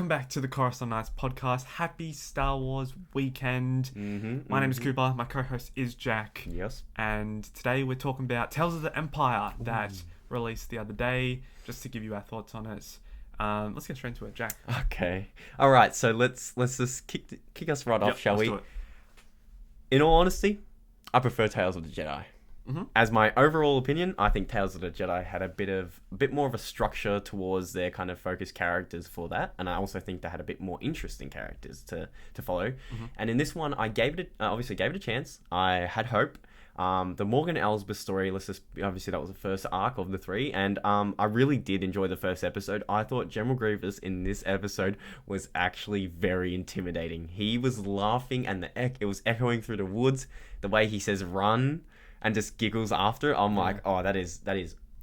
Welcome back to the Coruscant Nights podcast. Happy Star Wars weekend. My name is Cooper. My co-host is Jack. Yes. And today we're talking about Tales of the Empire that released the other day. Just to give you our thoughts on it. Let's get straight into it, Jack. Okay. All right. So let's just kick us right off, shall we? Do it. In all honesty, I prefer Tales of the Jedi. As my overall opinion, I think Tales of the Jedi had a bit more of a structure towards their kind of focus characters for that, and I also think they had a bit more interesting characters to follow. And in this one, I obviously gave it a chance. I had hope. The Morgan Elsbeth story, obviously that was the first arc of the three, and I really did enjoy the first episode. I thought General Grievous in this episode was actually very intimidating. He was laughing, and it was echoing through the woods. The way he says "run" and just giggles after. I'm like, oh, that is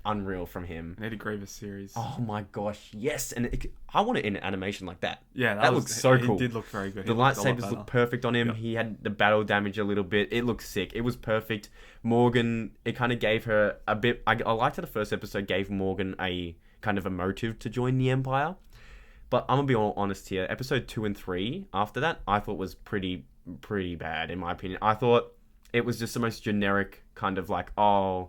unreal from him. I need a Grievous series. Oh my gosh, yes! And I want it in animation like that. Yeah, that looks so cool. It did look very good. The lightsabers look perfect on him. Yep. He had the battle damage a little bit. It looked sick. It was perfect. Morgan, it kind of gave her a bit. I liked how the first episode gave Morgan a kind of a motive to join the Empire. But I'm gonna be all honest here. Episode 2 and 3 after that, I thought was pretty bad in my opinion. I thought it was just the most generic kind of like, oh,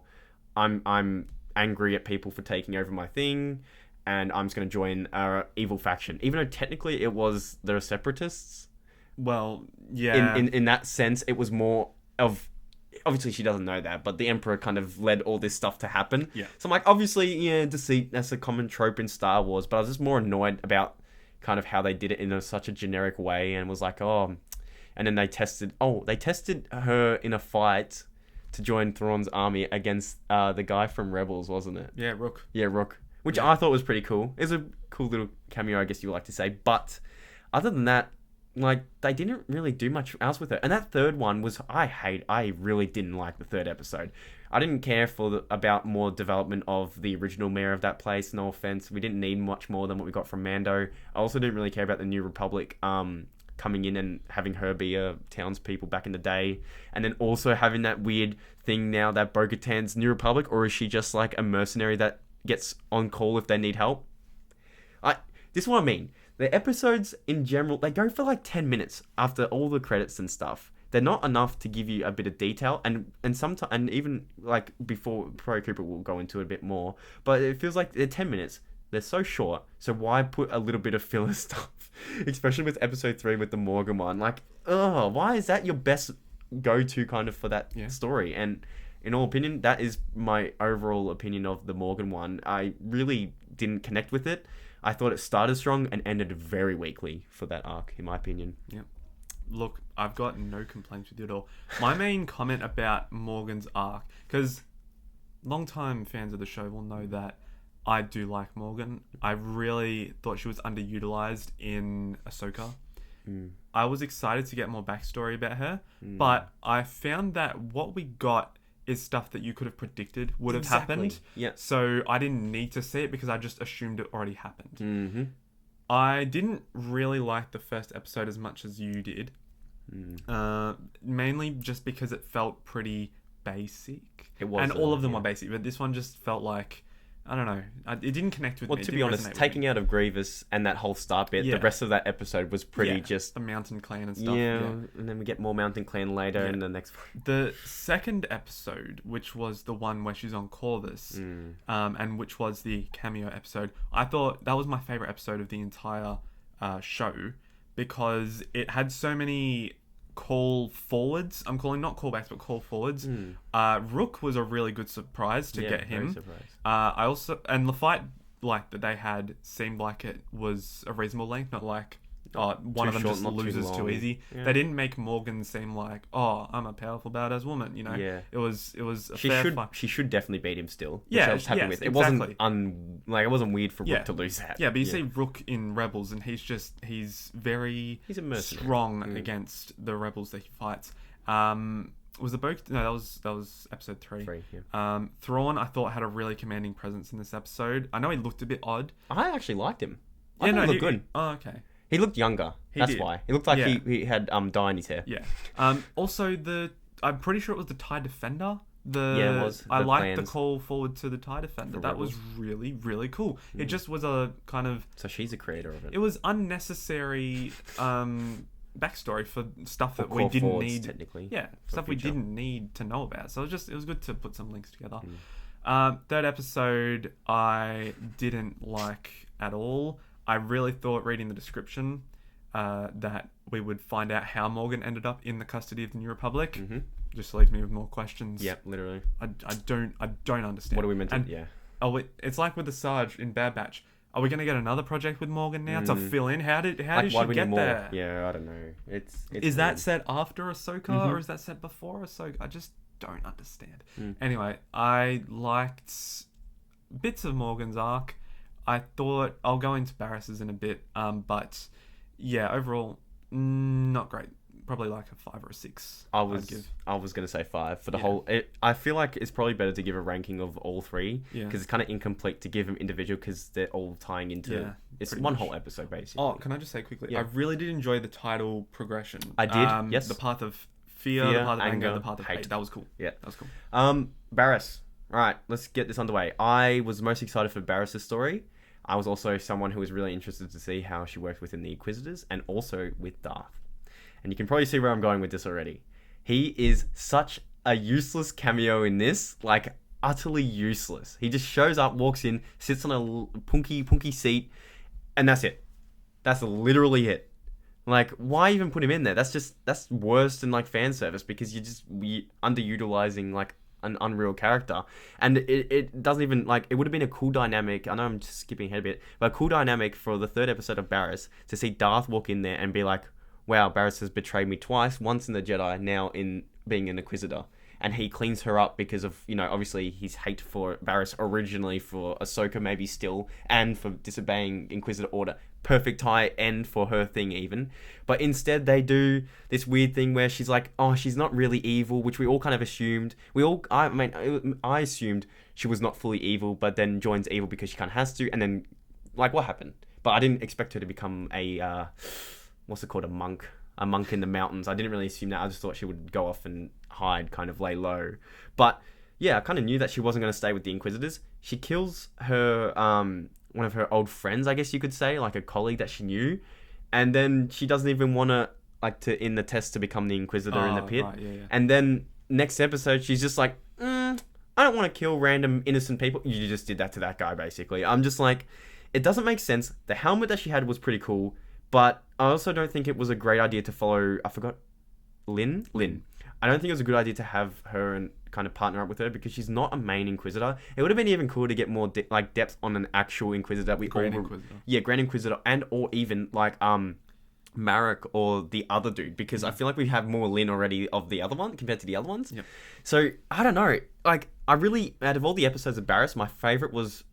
I'm angry at people for taking over my thing, and I'm just going to join a evil faction. Even though technically it was the Separatists. Well, yeah. In that sense, it was more of... Obviously, she doesn't know that, but the Emperor kind of led all this stuff to happen. Yeah. So I'm like, obviously, yeah, deceit, that's a common trope in Star Wars, but I was just more annoyed about kind of how they did it in such a generic way, and was like, oh... And then they tested her in a fight to join Thrawn's army against the guy from Rebels, wasn't it? Yeah, Rook. Yeah, Rook. Which I thought was pretty cool. It's a cool little cameo, I guess you would like to say. But other than that, like, they didn't really do much else with her. And that third one was, I really didn't like the third episode. I didn't care about more development of the original mayor of that place. No offense. We didn't need much more than what we got from Mando. I also didn't really care about the New Republic, coming in and having her be a townspeople back in the day, and then also having that weird thing now that Bo-Katan's New Republic, or is she just like a mercenary that gets on call if they need help? This is what I mean. The episodes in general, they go for like 10 minutes after all the credits and stuff. They're not enough to give you a bit of detail, and sometimes, and even like before Pro Cooper will go into it a bit more, but it feels like they're 10 minutes. They're so short, so why put a little bit of filler stuff? Especially with episode 3 with the Morgan one. Like, why is that your best go-to kind of for that story? And in all opinion, that is my overall opinion of the Morgan one. I really didn't connect with it. I thought it started strong and ended very weakly for that arc, in my opinion. Yeah. Look, I've got no complaints with you at all. My main comment about Morgan's arc, because long-time fans of the show will know that I do like Morgan. I really thought she was underutilized in Ahsoka. I was excited to get more backstory about her, but I found that what we got is stuff that you could have predicted would have happened. Yeah. So I didn't need to see it because I just assumed it already happened. I didn't really like the first episode as much as you did. Mainly just because it felt pretty basic. It was. And all of them were basic, but this one just felt like, I don't know. It didn't connect with me. Well, to be honest, taking out of Grievous and that whole start bit, the rest of that episode was pretty just... the Mountain Clan and stuff. Yeah, and then we get more Mountain Clan later in the next one. The second episode, which was the one where she's on Corvus, and which was the cameo episode, I thought that was my favourite episode of the entire show, because it had so many call forwards. I'm calling not callbacks, but call forwards. Rook was a really good surprise to get him. I also, and the fight like that they had seemed like it was a reasonable length, not like one of them just loses too easy. They didn't make Morgan seem like, I'm a powerful badass woman, you know. It was a fair fight. She should definitely beat him still. Yeah, I was happy with. It wasn't it wasn't weird for Rook to lose that. Yeah, but you see Rook in Rebels, and he's very strong against the rebels that he fights. Was the boat? No, that was episode 3. Thrawn, I thought, had a really commanding presence in this episode. I know he looked a bit odd. I actually liked him. I thought he looked good. Oh, okay. He looked younger. That's why. He looked like he had dye in his hair. Yeah. Also, I'm pretty sure it was the TIE Defender the it was. I The liked the plans. call forward to the TIE Defender. For That was Rebels. really, really cool. It just was a kind of So she's a creator of it. it was unnecessary backstory for stuff that Or we core didn't forwards, need. technically. Yeah, for stuff we future. didn't need to know about. So it was good to put some links together. Third episode, I didn't like at all. I really thought reading the description that we would find out how Morgan ended up in the custody of the New Republic. Mm-hmm. Just leaves me with more questions. Yep, literally. I don't understand. What are we meant to... And, yeah. it's like with the Sarge in Bad Batch. Are we gonna get another project with Morgan now to Mm. fill in? How did Like, she why do we get need more? there? Yeah, I don't know. It's Is that weird. set after Ahsoka Mhm. or is that set before Ahsoka? I just don't understand. Mm. Anyway, I liked bits of Morgan's arc. I thought I'll go into Barriss's in a bit, but yeah, overall not great. Probably like a 5 or a 6. I I'd give. was gonna say 5 for the Yeah. whole. I feel like it's probably better to give a ranking of all 3 Yeah. because it's kind of incomplete to give them individual because they're all tying into. Yeah, It's pretty one much. whole episode basically. Oh, can I just say quickly? Yeah. I really did enjoy the title progression. I did, yes. The path of fear, the Fear, path of anger, anger, the path of hate. hate. That was cool. Yeah. That was cool. Barriss. All right, let's get this underway. I was most excited for Barriss's story. I was also someone who was really interested to see how she worked within the Inquisitors and also with Darth. And you can probably see where I'm going with this already. He is such a useless cameo in this, like utterly useless. He just shows up, walks in, sits on a punky seat, and that's it. That's literally it. Like, why even put him in there? That's worse than like fan service because we underutilizing like an unreal character, and it doesn't even like it would have been a cool dynamic. I know I'm just skipping ahead a bit, but a cool dynamic for the 3rd episode of Barriss to see Darth walk in there and be like, wow, Barriss has betrayed me twice, once in the Jedi, now in being an Inquisitor. And he cleans her up because of, obviously his hate for Barriss originally, for Ahsoka maybe still, and for disobeying Inquisitor order. Perfect high end for her thing even. But instead they do this weird thing where she's like, oh, she's not really evil, which we all kind of assumed. I assumed she was not fully evil, but then joins evil because she kind of has to. And then, like, what happened? But I didn't expect her to become a... what's it called? A monk in the mountains. I didn't really assume that. I just thought she would go off and hide, kind of lay low. But yeah, I kind of knew that she wasn't going to stay with the Inquisitors. She kills her, one of her old friends, I guess you could say, like a colleague that she knew. And then she doesn't even want to, in the test to become the Inquisitor in the pit. Right, yeah. And then next episode, she's just like, I don't want to kill random innocent people. You just did that to that guy, basically. I'm just like, it doesn't make sense. The helmet that she had was pretty cool. But I also don't think it was a great idea to follow... I forgot... Lynn? I don't think it was a good idea to have her and kind of partner up with her because she's not a main Inquisitor. It would have been even cool to get more depth on an actual Inquisitor that we Grand Inquisitor. Yeah, Grand Inquisitor, and or even like Marek or the other dude, because I feel like we have more Lynn already of the other one compared to the other ones. Yep. So I don't know. Like, I really, out of all the episodes of Barriss, my favorite was...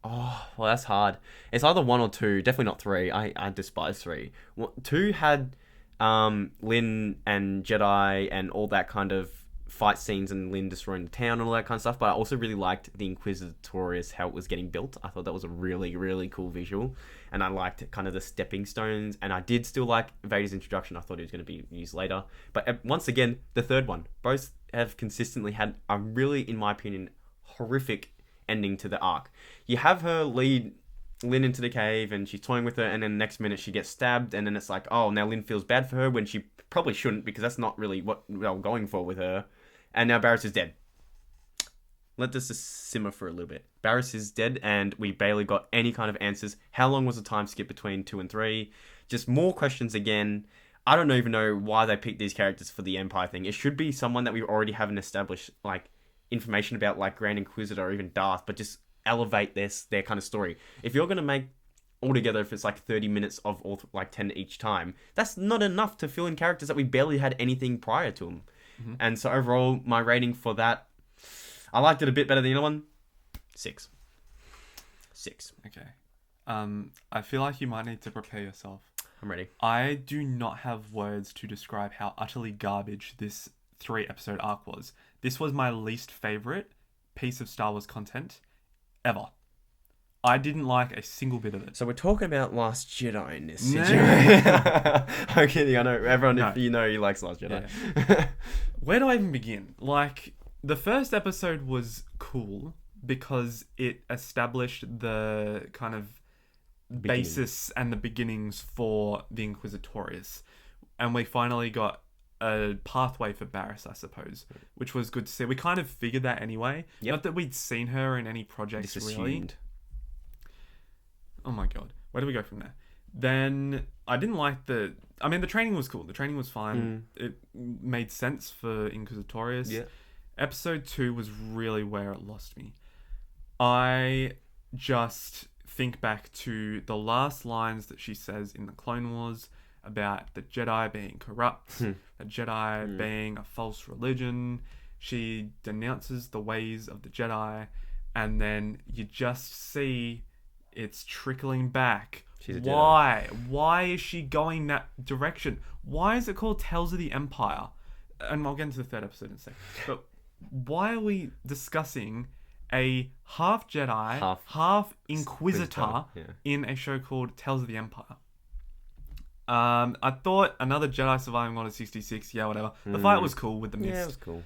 Oh, well, that's hard. It's either 1 or 2. Definitely not 3. I despise 3. 2 had Lynn and Jedi and all that kind of fight scenes and Lynn destroying the town and all that kind of stuff. But I also really liked the Inquisitorius, how it was getting built. I thought that was a really, really cool visual. And I liked kind of the stepping stones. And I did still like Vader's introduction. I thought he was going to be used later. But once again, the third one. Both have consistently had a really, in my opinion, horrific ending to the arc. You have her lead Lynn into the cave and she's toying with her, and then next minute she gets stabbed, and then it's like, oh, now Lynn feels bad for her when she probably shouldn't, because that's not really what they were going for with her. And now Barriss is dead. Let this just simmer for a little bit. Barriss is dead and we barely got any kind of answers. How long was the time skip between 2 and 3? Just more questions again. I don't even know why they picked these characters for the Empire thing. It should be someone that we already have an established information about, like Grand Inquisitor or even Darth, but just elevate their kind of story. If you're going to make altogether, if it's 30 minutes of all 10 each time, that's not enough to fill in characters that we barely had anything prior to them. Mm-hmm. And so overall, my rating for that, I liked it a bit better than the other one. 6. Okay. I feel like you might need to prepare yourself. I'm ready. I do not have words to describe how utterly garbage this 3-episode arc was. This was my least favorite piece of Star Wars content ever. I didn't like a single bit of it. So we're talking about Last Jedi in this situation. I'm kidding. I know everyone, No. he likes Last Jedi. Yeah. Where do I even begin? The first episode was cool because it established the kind of basis and the beginnings for the Inquisitorius. And we finally got a pathway for Barriss, I suppose, which was good to see. We kind of figured that anyway. Yep. Not that we'd seen her in any projects, really. Oh my god. Where do we go from there? Then I didn't like the training was cool. The training was fine. It made sense for Inquisitorius. Yeah. Episode 2 was really where it lost me. I just think back to the last lines that she says in the Clone Wars about the Jedi being corrupt, the Jedi being a false religion. She denounces the ways of the Jedi, and then you just see it's trickling back. She's a Jedi. Why? Why is she going that direction? Why is it called Tales of the Empire? And I'll get into the third episode in a second. But why are we discussing a half Jedi, half Inquisitor in a show called Tales of the Empire? I thought another Jedi surviving Order 66, yeah, whatever. The fight was cool with the mist. Yeah, it was cool.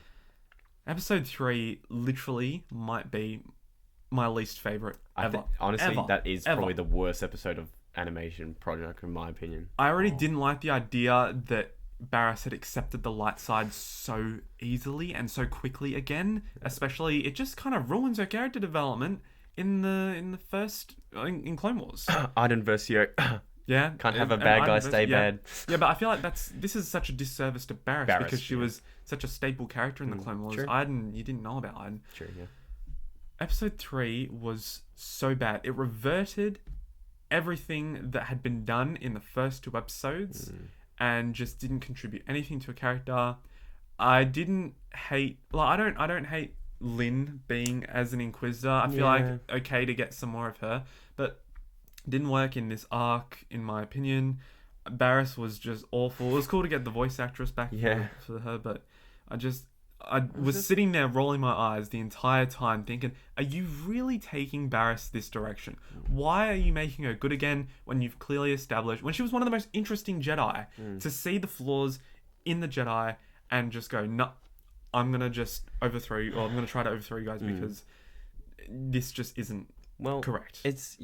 Episode 3 literally might be my least favorite ever. Honestly, that is probably the worst episode of animation project, in my opinion. I already didn't like the idea that Barriss had accepted the light side so easily and so quickly again. Especially, it just kind of ruins her character development in the first in Clone Wars. Iden Versio. Yeah, Can't have a bad guy stay bad. Yeah, but I feel like this is such a disservice to Barriss because she was such a staple character in the Clone Wars. True. Iden, you didn't know about Iden. True, yeah. Episode 3 was so bad. It reverted everything that had been done in the first 2 episodes and just didn't contribute anything to a character. I didn't hate... I don't hate Lynn being as an Inquisitor. I feel like okay to get some more of her, but didn't work in this arc, in my opinion. Barriss was just awful. It was cool to get the voice actress back for her, but I was sitting there rolling my eyes the entire time thinking, are you really taking Barriss this direction? Why are you making her good again when you've clearly established, when she was one of the most interesting Jedi, to see the flaws in the Jedi and just go, no, I'm going to just overthrow you, or I'm going to try to overthrow you guys because this just isn't correct. It's,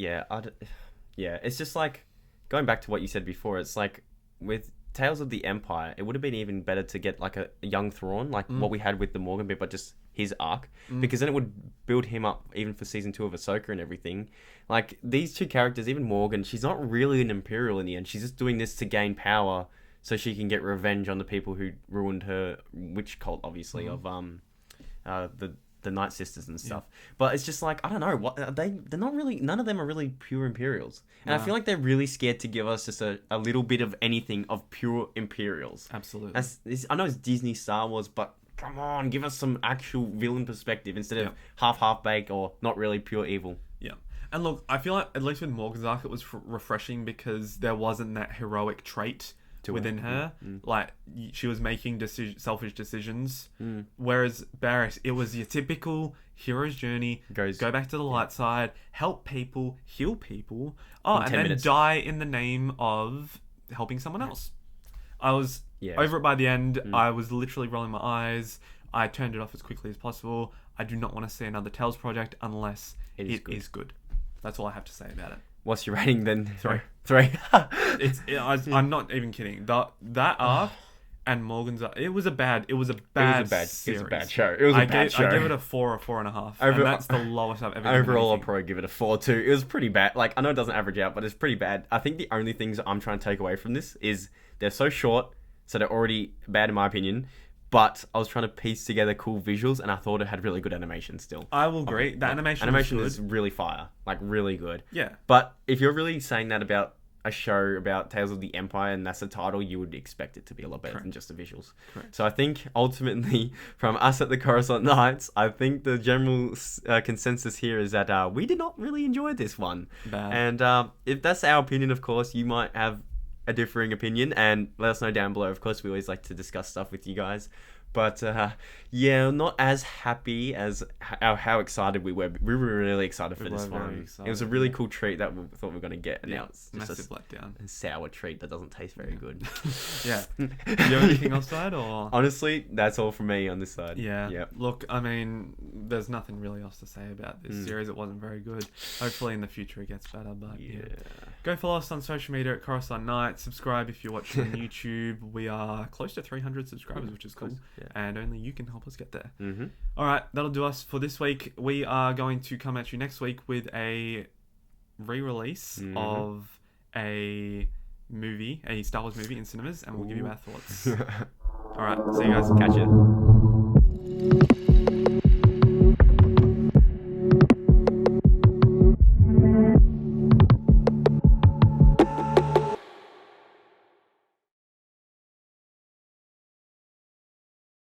it's just like, going back to what you said before, it's like, with Tales of the Empire, it would have been even better to get like a young Thrawn, like what we had with the Morgan bit, but just his arc, because then it would build him up even for season 2 of Ahsoka and everything. Like these 2 characters, even Morgan, she's not really an Imperial in the end. She's just doing this to gain power so she can get revenge on the people who ruined her witch cult, obviously, of the Night Sisters and stuff. But it's just like, I don't know, what they're not really, none of them are really pure Imperials. And I feel like they're really scared to give us just a little bit of anything of pure Imperials. Absolutely. I know it's Disney, Star Wars, but come on, give us some actual villain perspective instead of half-baked or not really pure evil. Yeah. And look, I feel like, at least with Morgan's arc, it was refreshing because there wasn't that heroic trait within her. Like, she was making selfish decisions. Whereas Barriss, it was your typical hero's journey. Go back to the light side, help people, heal people. And then die in the name of helping someone else. I was over it by the end. I was literally rolling my eyes. I turned it off as quickly as possible. I do not want to see another Tales project unless it is good. That's all I have to say about it. What's your rating then? 3. I'm not even kidding. That arc and Morgan's arc, it was a bad series. It was a bad show. It was a bad show. I give it a 4 or 4.5. And that's the lowest I've ever given Overall, I'll probably give it a 4 too. It was pretty bad. Like, I know it doesn't average out, but it's pretty bad. I think the only things I'm trying to take away from this is they're so short, so they're already bad in my opinion. But I was trying to piece together cool visuals, and I thought it had really good animation still. I will agree. The animation is really fire. Like, really good. Yeah. But if you're really saying that about a show about Tales of the Empire, and that's the title, you would expect it to be a lot better than just the visuals. Correct. So I think, ultimately, from us at the Coruscant Knights, I think the general consensus here is that we did not really enjoy this one. Bad. And if that's our opinion, of course, you might have a differing opinion, and let us know down below. Of course, we always like to discuss stuff with you guys, But yeah, not as happy as how excited we were. We were really excited for this one. It was a really cool treat that we thought we were going to get, and now it's just massive letdown. a sour treat that doesn't taste very good. Yeah. Do you have anything else to add, or? Honestly, that's all from me on this side. Yeah. Yep. Look, I mean, there's nothing really else to say about this series. It wasn't very good. Hopefully in the future it gets better, but yeah. Go follow us on social media at Coruscant Night. Subscribe if you're watching on YouTube. We are close to 300 subscribers, which is cool. Yeah. And only you can help us get there. Mm-hmm. All right, that'll do us for this week. We are going to come at you next week with a re-release of a movie, a Star Wars movie in cinemas, and we'll give you our thoughts. All right, see you guys. Catch you.